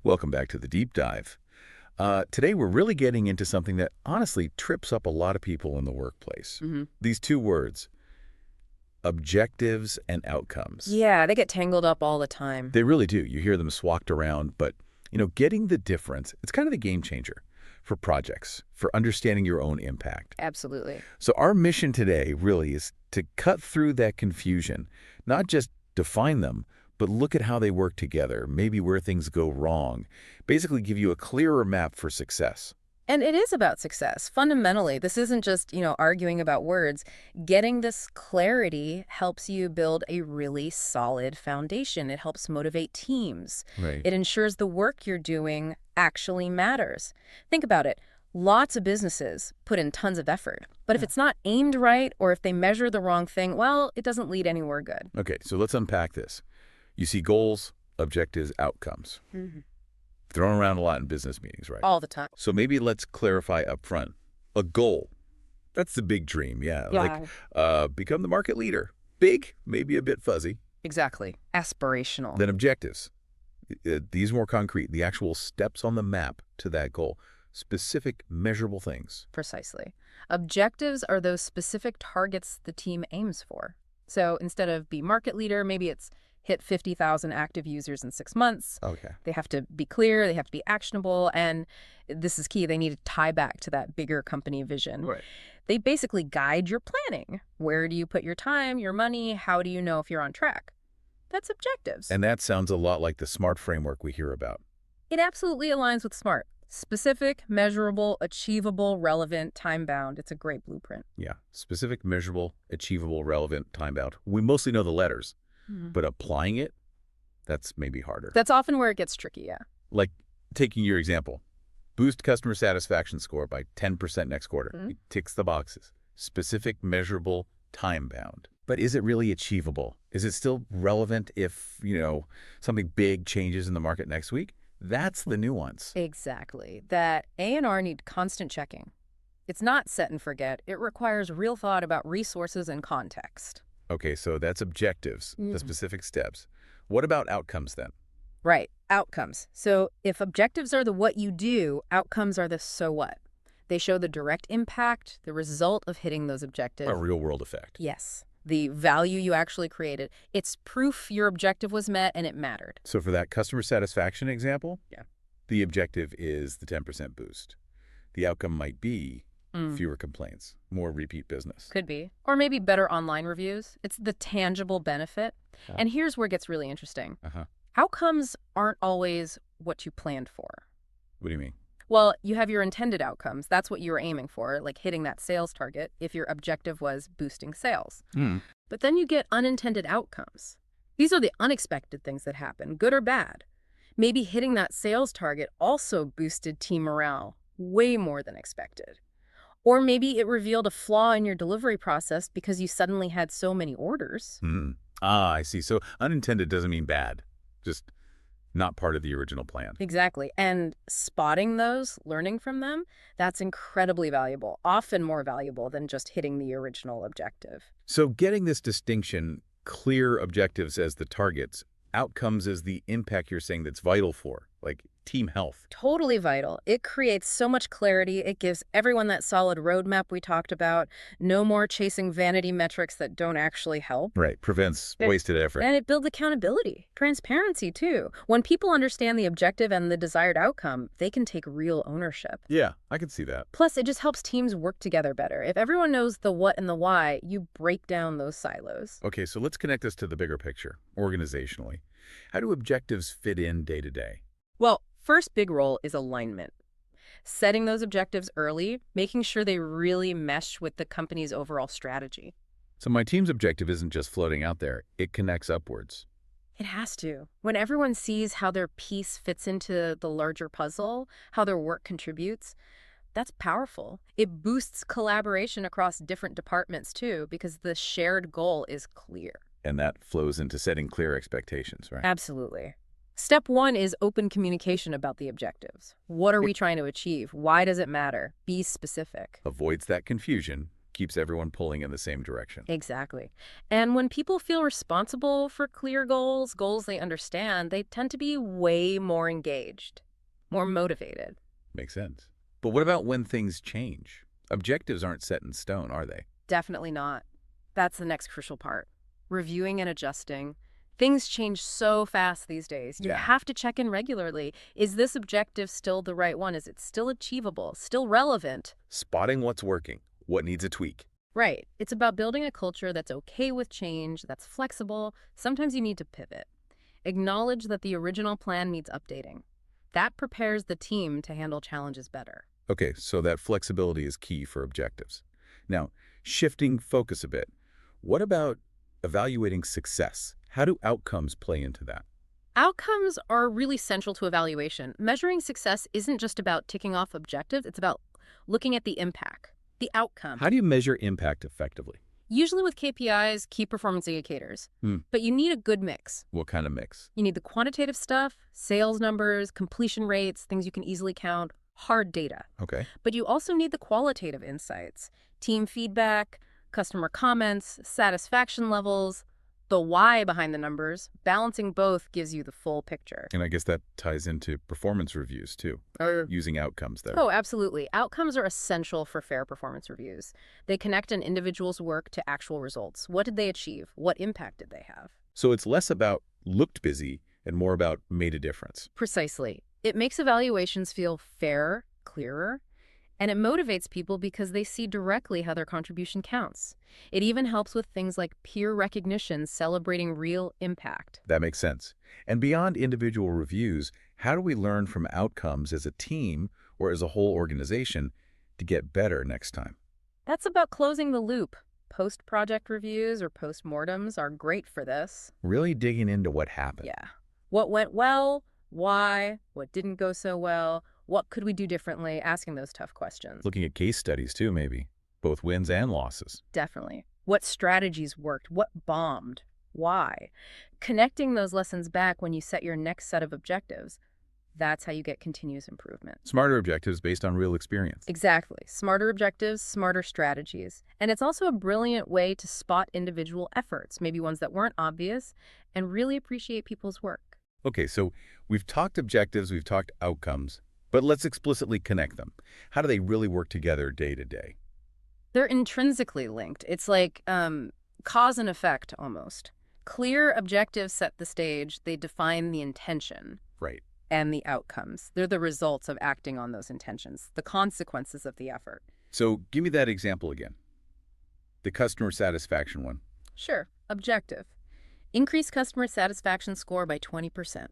Welcome back to the deep dive. Today we're really getting into something that honestly trips up a lot of people in the workplace. These two words, objectives and outcomes. Yeah, they get tangled up all the time. They really do. You hear them swapped around, but getting the difference, it's kind of the game changer for projects, for understanding your own impact. Absolutely. So our mission today really is to cut through that confusion, not just define them, but look at how they work together, maybe where things go wrong, basically give you a clearer map for success. And it is about success. Fundamentally, this isn't just, arguing about words. Getting this clarity helps you build a really solid foundation. It helps motivate teams. Right. It ensures the work you're doing actually matters. Think about it. Lots of businesses put in tons of effort. But if it's not aimed right or if they measure the wrong thing, well, it doesn't lead anywhere good. Okay, so let's unpack this. You see goals, objectives, outcomes. Thrown around a lot in business meetings, right? All the time. So maybe let's clarify up front. A goal, that's the big dream, yeah. Like become the market leader. Big, maybe a bit fuzzy. Exactly. Aspirational. Then objectives. These more concrete, the actual steps on the map to that goal. Specific, measurable things. Precisely. Objectives are those specific targets the team aims for. So instead of be market leader, maybe it's hit 50,000 active users in 6 months. Okay. They have to be clear, they have to be actionable, and this is key, they need to tie back to that bigger company vision. Right. They basically guide your planning. Where do you put your time, your money? How do you know if you're on track? That's objectives. And that sounds a lot like the SMART framework we hear about. It absolutely aligns with SMART. Specific, measurable, achievable, relevant, time-bound. It's a great blueprint. Yeah. Specific, measurable, achievable, relevant, time-bound. We mostly know the letters. But applying it, that's maybe harder. That's often where it gets tricky, yeah. Like taking your example, boost customer satisfaction score by 10% next quarter. It ticks the boxes. Specific, measurable, time-bound. But is it really achievable? Is it still relevant if, something big changes in the market next week? That's the nuance. Exactly. That A&R need constant checking. It's not set and forget. It requires real thought about resources and context. Okay, so that's objectives, the specific steps. What about outcomes then? Right, outcomes. So if objectives are the what you do, outcomes are the so what. They show the direct impact, the result of hitting those objectives. A real-world effect. Yes, the value you actually created. It's proof your objective was met and it mattered. So for that customer satisfaction example, yeah, the objective is the 10% boost. The outcome might be fewer complaints, more repeat business. Could be. Or maybe better online reviews. It's the tangible benefit. And here's where it gets really interesting. Outcomes aren't always what you planned for. What do you mean? Well, you have your intended outcomes. That's what you were aiming for, like hitting that sales target if your objective was boosting sales. But then you get unintended outcomes. These are the unexpected things that happen, good or bad. Maybe hitting that sales target also boosted team morale way more than expected. Or maybe it revealed a flaw in your delivery process because you suddenly had so many orders. I see. So unintended doesn't mean bad, just not part of the original plan. Exactly. And spotting those, learning from them, that's incredibly valuable, often more valuable than just hitting the original objective. So getting this distinction, clear objectives as the targets, outcomes as the impact you're saying that's vital for, like team health. Totally vital. It creates so much clarity. It gives everyone that solid roadmap we talked about. No more chasing vanity metrics that don't actually help. Right. Prevents wasted effort. And it builds accountability. Transparency, too. When people understand the objective and the desired outcome, they can take real ownership. Yeah, I can see that. Plus, it just helps teams work together better. If everyone knows the what and the why, you break down those silos. Okay, so let's connect this to the bigger picture, organizationally. How do objectives fit in day to day? Well, first big role is alignment. Setting those objectives early, making sure they really mesh with the company's overall strategy. So my team's objective isn't just floating out there, it connects upwards. It has to. When everyone sees how their piece fits into the larger puzzle, how their work contributes, that's powerful. It boosts collaboration across different departments too, because the shared goal is clear. And that flows into setting clear expectations, right? Absolutely. Step one is open communication about the objectives. What are we trying to achieve? Why does it matter? Be specific. Avoids that confusion, keeps everyone pulling in the same direction. Exactly. And when people feel responsible for clear goals, goals they understand, they tend to be way more engaged, more motivated. Makes sense. But what about when things change? Objectives aren't set in stone, are they? Definitely not. That's the next crucial part. Reviewing and adjusting. Things change so fast these days. You Yeah. have to check in regularly. Is this objective still the right one? Is it still achievable? Still relevant? Spotting what's working, what needs a tweak. Right. It's about building a culture that's okay with change, that's flexible. Sometimes you need to pivot. Acknowledge that the original plan needs updating. That prepares the team to handle challenges better. Okay, so that flexibility is key for objectives. Now, shifting focus a bit, what about evaluating success? How do outcomes play into that? Outcomes are really central to evaluation. Measuring success isn't just about ticking off objectives, it's about looking at the impact, the outcome. How do you measure impact effectively? Usually with KPIs, key performance indicators. Hmm. But you need a good mix. What kind of mix? You need the quantitative stuff, sales numbers, completion rates, things you can easily count, hard data. Okay. But you also need the qualitative insights, team feedback, customer comments, satisfaction levels, the why behind the numbers. Balancing both gives you the full picture. And I guess that ties into performance reviews too, using outcomes there. Oh, absolutely. Outcomes are essential for fair performance reviews. They connect an individual's work to actual results. What did they achieve? What impact did they have? So it's less about looked busy and more about made a difference. Precisely. It makes evaluations feel fair, clearer, and it motivates people because they see directly how their contribution counts. It even helps with things like peer recognition, celebrating real impact. That makes sense. And beyond individual reviews, how do we learn from outcomes as a team or as a whole organization to get better next time? That's about closing the loop. Post-project reviews or post-mortems are great for this. Really digging into what happened. Yeah. What went well? Why? What didn't go so well? What could we do differently? Asking those tough questions. Looking at case studies too, maybe. Both wins and losses. Definitely. What strategies worked? What bombed? Why? Connecting those lessons back when you set your next set of objectives. That's how you get continuous improvement. Smarter objectives based on real experience. Exactly. Smarter objectives, smarter strategies. And it's also a brilliant way to spot individual efforts, maybe ones that weren't obvious, and really appreciate people's work. Okay, so we've talked objectives, we've talked outcomes, but let's explicitly connect them. How do they really work together day to day? They're intrinsically linked. It's like cause and effect almost. Clear objectives set the stage. They define the intention. Right. And the outcomes. They're the results of acting on those intentions, the consequences of the effort. So give me that example again. The customer satisfaction one. Sure. Objective. Increase customer satisfaction score by 20%.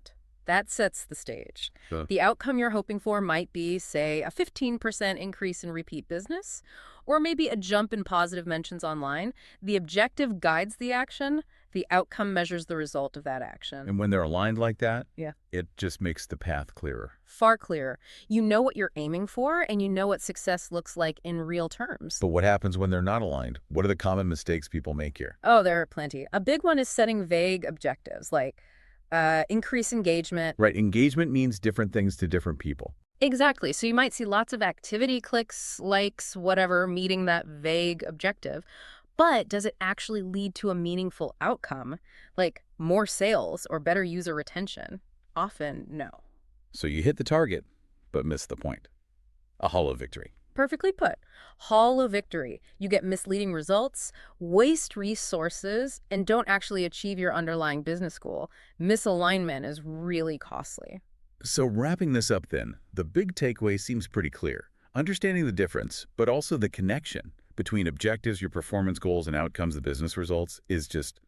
That sets the stage. The outcome you're hoping for might be, say, a 15% increase in repeat business, or maybe a jump in positive mentions online. The objective guides the action. The outcome measures the result of that action. And when they're aligned like that, yeah, it just makes the path clearer. Far clearer. You know what you're aiming for, and you know what success looks like in real terms. But what happens when they're not aligned? What are the common mistakes people make here? Oh, there are plenty. A big one is setting vague objectives, like increase engagement. Right. Engagement means different things to different people. Exactly. So you might see lots of activity, clicks, likes, whatever, meeting that vague objective. But does it actually lead to a meaningful outcome, like more sales or better user retention? Often, no. So you hit the target, but miss the point. A hollow victory. Perfectly put. Hollow victory. You get misleading results, waste resources, and don't actually achieve your underlying business goal. Misalignment is really costly. So wrapping this up then, the big takeaway seems pretty clear. Understanding the difference, but also the connection between objectives, your performance goals, and outcomes, the business results, is just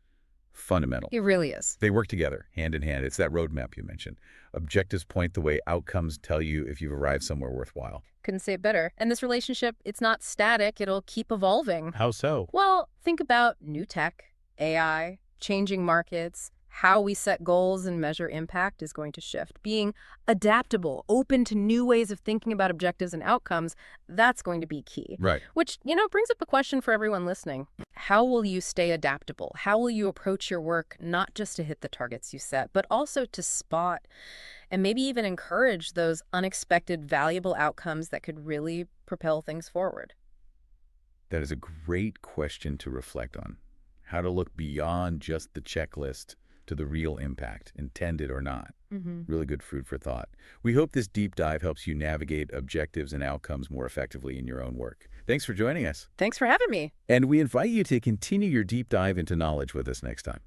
fundamental. It really is. They work together, hand in hand. It's that roadmap you mentioned. Objectives point the way, outcomes tell you if you've arrived somewhere worthwhile. Couldn't say it better. And this relationship, it's not static. It'll keep evolving. How so? Well, think about new tech, AI, changing markets. How we set goals and measure impact is going to shift. Being adaptable, open to new ways of thinking about objectives and outcomes, that's going to be key. Right. Which, brings up a question for everyone listening. How will you stay adaptable? How will you approach your work, not just to hit the targets you set, but also to spot and maybe even encourage those unexpected, valuable outcomes that could really propel things forward? That is a great question to reflect on. How to look beyond just the checklist to the real impact, intended or not. Really good food for thought. We hope this deep dive helps you navigate objectives and outcomes more effectively in your own work. Thanks for joining us. Thanks for having me. And we invite you to continue your deep dive into knowledge with us next time.